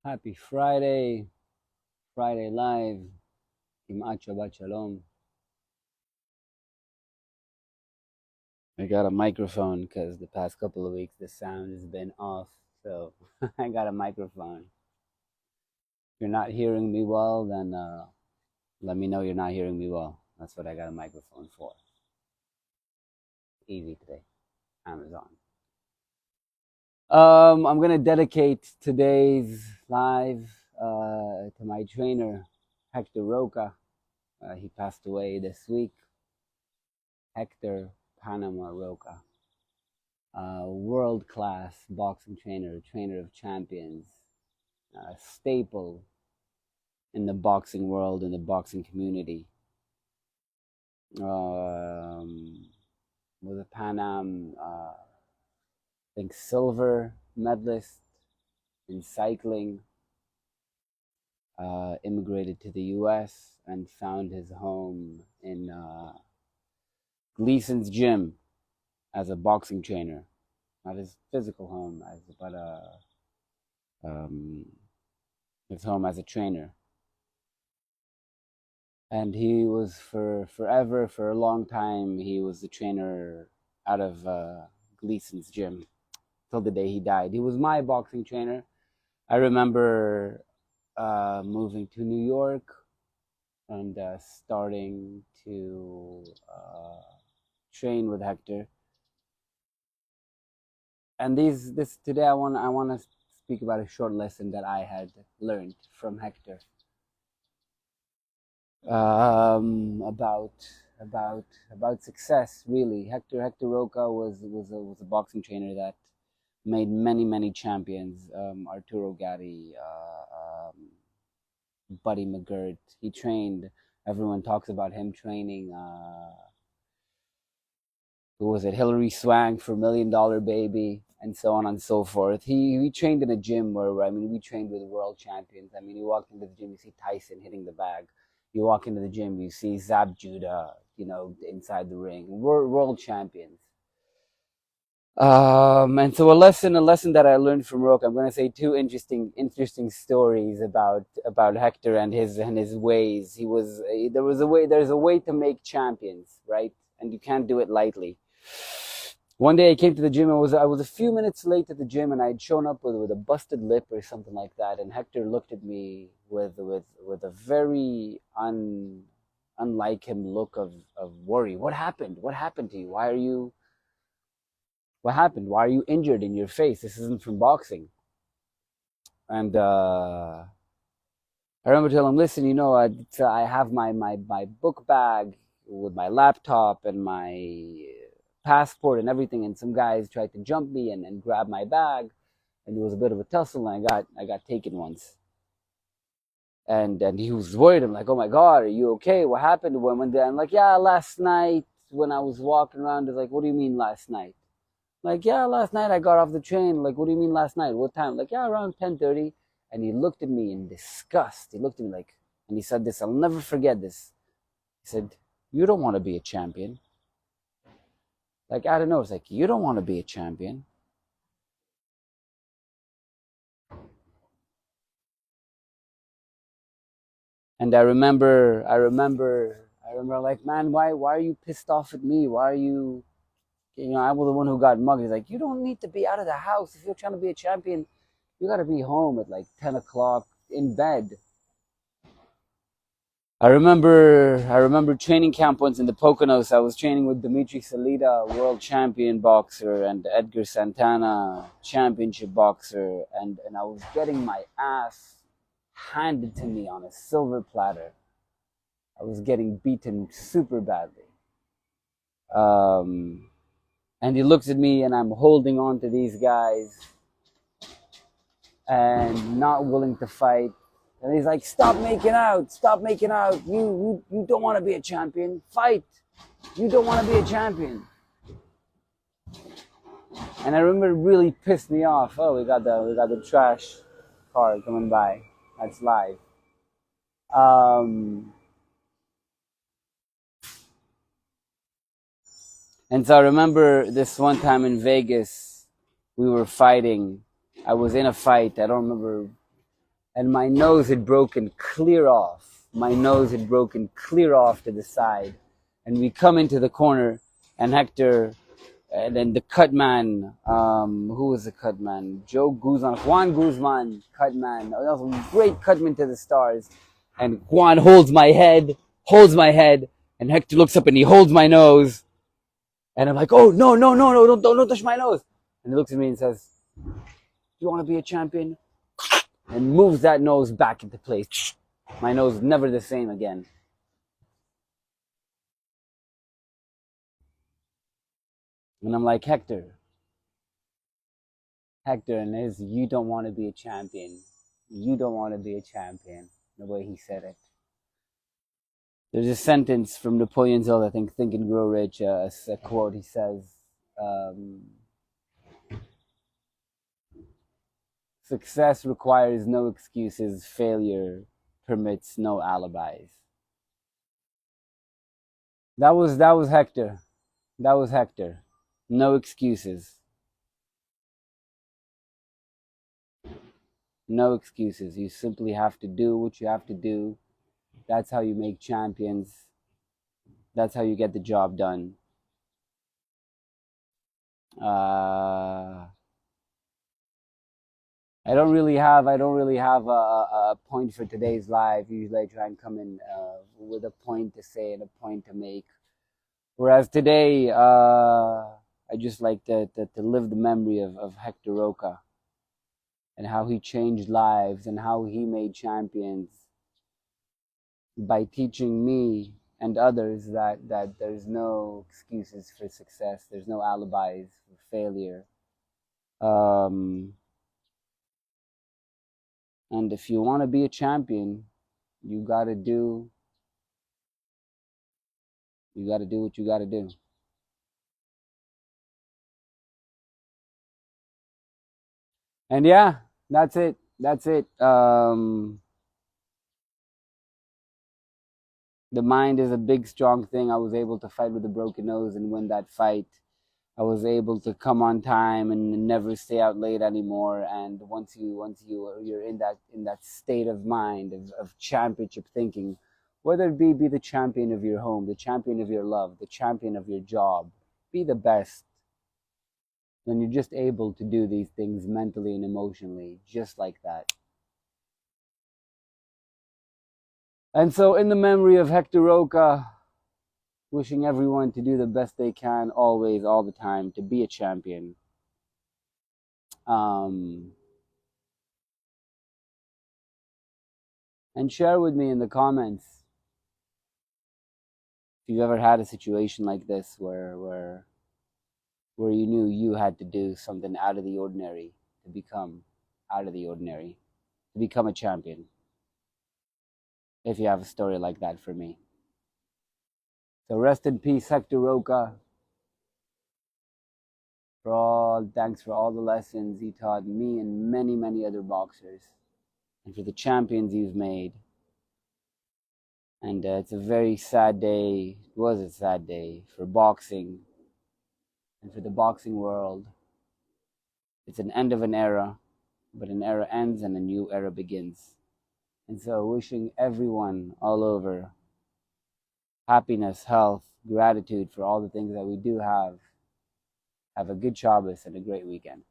Happy Friday, Friday Live, Kimat Shabbat Shalom. I got a microphone because the past couple of weeks the sound has been off, so I got a microphone. If you're not hearing me well, then let me know you're not hearing me well. That's what I got a microphone for. Easy today, Amazon. I'm gonna dedicate today's live to my trainer, Hector Roca. He passed away this week. Hector Panama Roca, world-class boxing trainer, trainer of champions, staple in the boxing world, in the boxing community. Was a Pan Am, I think, silver medalist in cycling. Immigrated to the U.S. and found his home in Gleason's gym as a boxing trainer. Not his physical home, but his home as a trainer. And he was for a long time, he was the trainer out of Gleason's gym till the day he died. He was my boxing trainer. I remember moving to New York and starting to train with Hector. And this today I want to speak about a short lesson that I had learned from Hector. About success, really. Hector Roca was a boxing trainer that made many champions. Arturo Gatti, Buddy McGirt. He trained. Everyone talks about him training. Who was it? Hillary Swank for $1 Million Baby, and so on and so forth. He trained in a gym where we trained with world champions. I mean, you walk into the gym, you see Tyson hitting the bag. You walk into the gym, you see Zab Judah, inside the ring. World champions. And so a lesson that I learned from Roque. I'm going to say two interesting stories about Hector and his ways. There's a way to make champions, right? And you can't do it lightly. One day I came to the gym. I was a few minutes late at the gym, and I had shown up with a busted lip or something like that. And Hector looked at me with a very unlike him look of worry. What happened? What happened to you? What happened? Why are you injured in your face? This isn't from boxing. And I remember telling him, listen, I have my book bag with my laptop and my passport and everything, and some guys tried to jump me and grab my bag, and there was a bit of a tussle, and I got taken once. And he was worried. I'm like, oh my God, are you okay? What happened? I'm like, yeah, last night when I was walking around. He's like, what do you mean last night? Like, yeah, last night I got off the train. Like, what do you mean last night? What time? Like, yeah, around 10:30. And he looked at me in disgust. He looked at me like, and he said this, I'll never forget this. He said, you don't want to be a champion. Like, I don't know. It's like, you don't want to be a champion. And I remember like, man, why are you pissed off at me? Why are you, I was the one who got mugged. He's like, you don't need to be out of the house. If you're trying to be a champion, you got to be home at like 10 o'clock in bed. I remember training camp once in the Poconos. I was training with Dimitri Salida, world champion boxer, and Edgar Santana, championship boxer, and I was getting my ass handed to me on a silver platter. I was getting beaten super badly. And he looks at me, and I'm holding on to these guys and not willing to fight. And he's like, stop making out. You don't want to be a champion. Fight. You don't want to be a champion. And I remember it really pissed me off. Oh, we got the trash car coming by. That's live. And so I remember this one time in Vegas, we were fighting. I was in a fight. I don't remember and my nose had broken clear off. My nose had broken clear off to the side. And we come into the corner, and Hector, and then the cut man, who was the cut man? Juan Guzman, cut man. That was a great cutman to the stars. And Juan holds my head, and Hector looks up and he holds my nose. And I'm like, oh, no, don't touch my nose. And he looks at me and says, you want to be a champion? And moves that nose back into place. My nose never the same again. And I'm like, Hector, and his, you don't want to be a champion. You don't want to be a champion. The way he said it. There's a sentence from Napoleon's Hill, I think and Grow Rich, a quote. He says, success requires no excuses. Failure permits no alibis. That was Hector. That was Hector. No excuses. No excuses. You simply have to do what you have to do. That's how you make champions. That's how you get the job done. I don't really have a point for today's live. Usually I try and come in with a point to say and a point to make. Whereas today, I just like to live the memory of Hector Roca and how he changed lives and how he made champions by teaching me and others that there's no excuses for success. There's no alibis for failure. And if you want to be a champion, you gotta do what you gotta do. And yeah, that's it. The mind is a big, strong thing. I was able to fight with a broken nose and win that fight. I was able to come on time and never stay out late anymore. And once you're in that state of mind of championship thinking, whether it be the champion of your home, the champion of your love, the champion of your job, be the best. Then you're just able to do these things mentally and emotionally, just like that. And so, in the memory of Hector Roca, wishing everyone to do the best they can, always, all the time, to be a champion. And share with me in the comments if you've ever had a situation like this where you knew you had to do something out of the ordinary to become out of the ordinary, to become a champion. If you have a story like that for me. So rest in peace, Hector Roca. Thanks for all the lessons you taught me and many, many other boxers, and for the champions you've made. And it's a very sad day. It was a sad day for boxing and for the boxing world. It's an end of an era, but an era ends and a new era begins. And so wishing everyone all over happiness, health, gratitude for all the things that we do have. Have a good Shabbos and a great weekend.